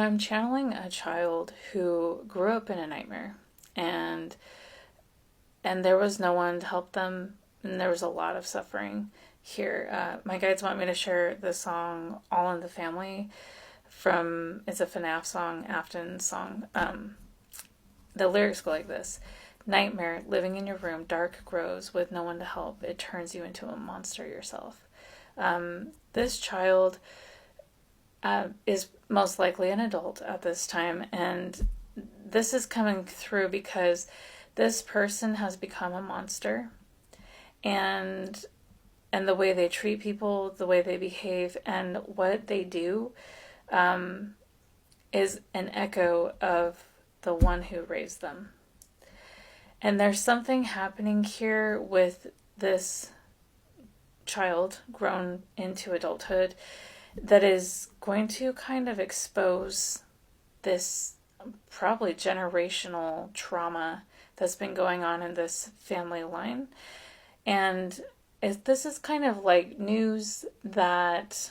I'm channeling a child who grew up in a nightmare, and there was no one to help them, and there was a lot of suffering here. My guides want me to share the song "All in the Family" from it's a FNAF song, Afton song. The lyrics go like this: Nightmare, living in your room, dark grows with no one to help. It turns you into a monster yourself. This child is most likely an adult at this time, and this is coming through because this person has become a monster, and the way they treat people, the way they behave, and what they do is an echo of the one who raised them. And there's something happening here with this child grown into adulthood that is going to kind of expose this probably generational trauma that's been going on in this family line. And this is kind of like news that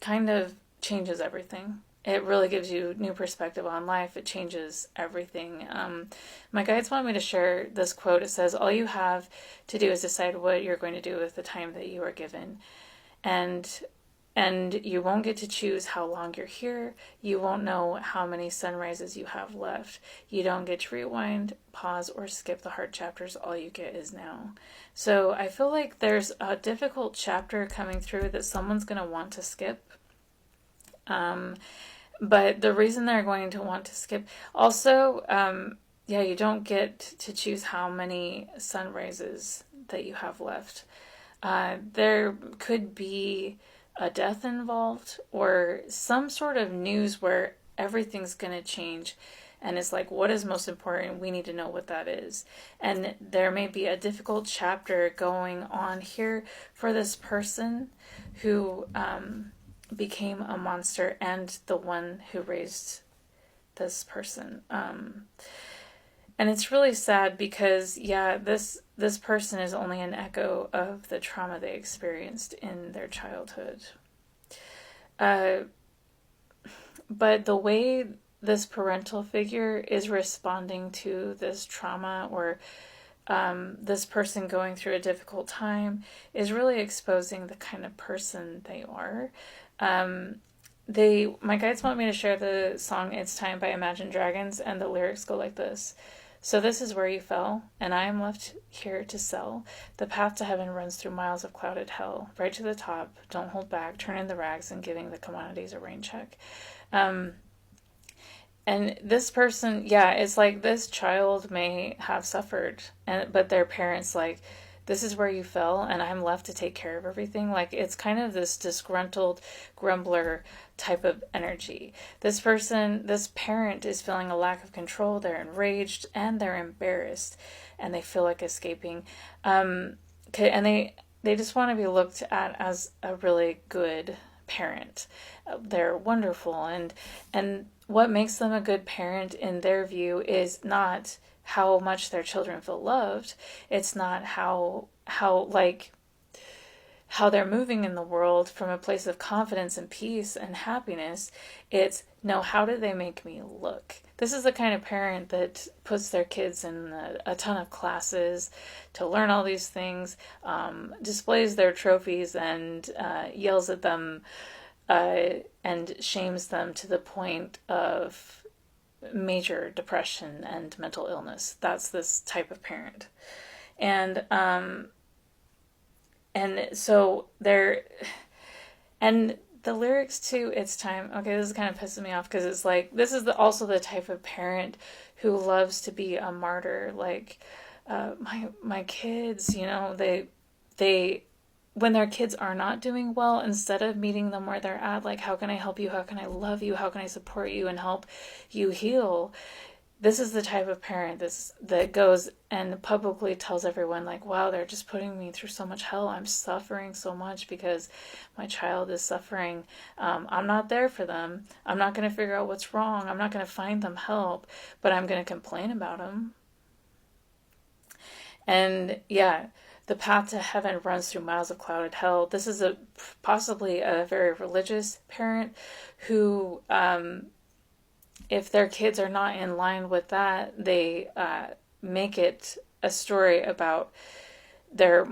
kind of changes everything. It really gives you new perspective on life. It changes everything. My guides want me to share this quote. It says, all you have to do is decide what you're going to do with the time that you are given. And you won't get to choose how long you're here. You won't know how many sunrises you have left. You don't get to rewind, pause, or skip the hard chapters. All you get is now. So I feel like there's a difficult chapter coming through that someone's going to want to skip. But the reason they're going to want to skip, also, you don't get to choose how many sunrises that you have left. There could be a death involved or some sort of news where everything's going to change, and it's like, what is most important? We need to know what that is. And there may be a difficult chapter going on here for this person who became a monster and the one who raised this person. And it's really sad because, this person is only an echo of the trauma they experienced in their childhood. But the way this parental figure is responding to this trauma, or this person going through a difficult time, is really exposing the kind of person they are. My guides want me to share the song "It's Time" by Imagine Dragons, and the lyrics go like this. So this is where you fell, and I am left here to sell. The path to heaven runs through miles of clouded hell. Right to the top, don't hold back, turn in the rags and giving the commodities a rain check. And this person, it's like this child may have suffered, but their parents like, this is where you fell, and I'm left to take care of everything. Like, it's kind of this disgruntled grumbler type of energy. This parent is feeling a lack of control. They're enraged and they're embarrassed, and they feel like escaping. And they just want to be looked at as a really good parent. They're wonderful, and what makes them a good parent in their view is not how much their children feel loved. It's not how they're moving in the world from a place of confidence and peace and happiness. It's, no, how do they make me look? This is the kind of parent that puts their kids in a ton of classes to learn all these things, displays their trophies, and yells at them and shames them to the point of major depression and mental illness. That's this type of parent. And so they're, and the lyrics to "It's Time," okay, this is kind of pissing me off because it's like, this is also the type of parent who loves to be a martyr. Like, my kids, they when their kids are not doing well, instead of meeting them where they're at, like, how can I help you? How can I love you? How can I support you and help you heal? This is the type of parent that goes and publicly tells everyone, like, wow, they're just putting me through so much hell. I'm suffering so much because my child is suffering. I'm not there for them. I'm not going to figure out what's wrong. I'm not going to find them help, but I'm going to complain about them. And The path to heaven runs through miles of clouded hell. This is possibly a very religious parent who, if their kids are not in line with that, they make it a story about their,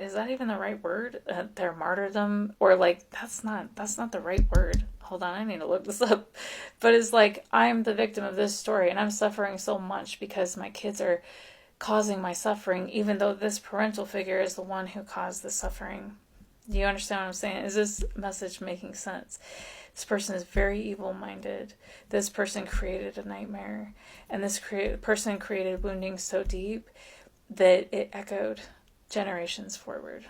is that even the right word? Their martyrdom, or like that's not the right word. Hold on, I need to look this up. But it's like, I'm the victim of this story and I'm suffering so much because my kids are causing my suffering, even though this parental figure is the one who caused the suffering. Do you understand what I'm saying? Is this message making sense? This person is very evil-minded. This person created a nightmare. And this person created wounding so deep that it echoed generations forward.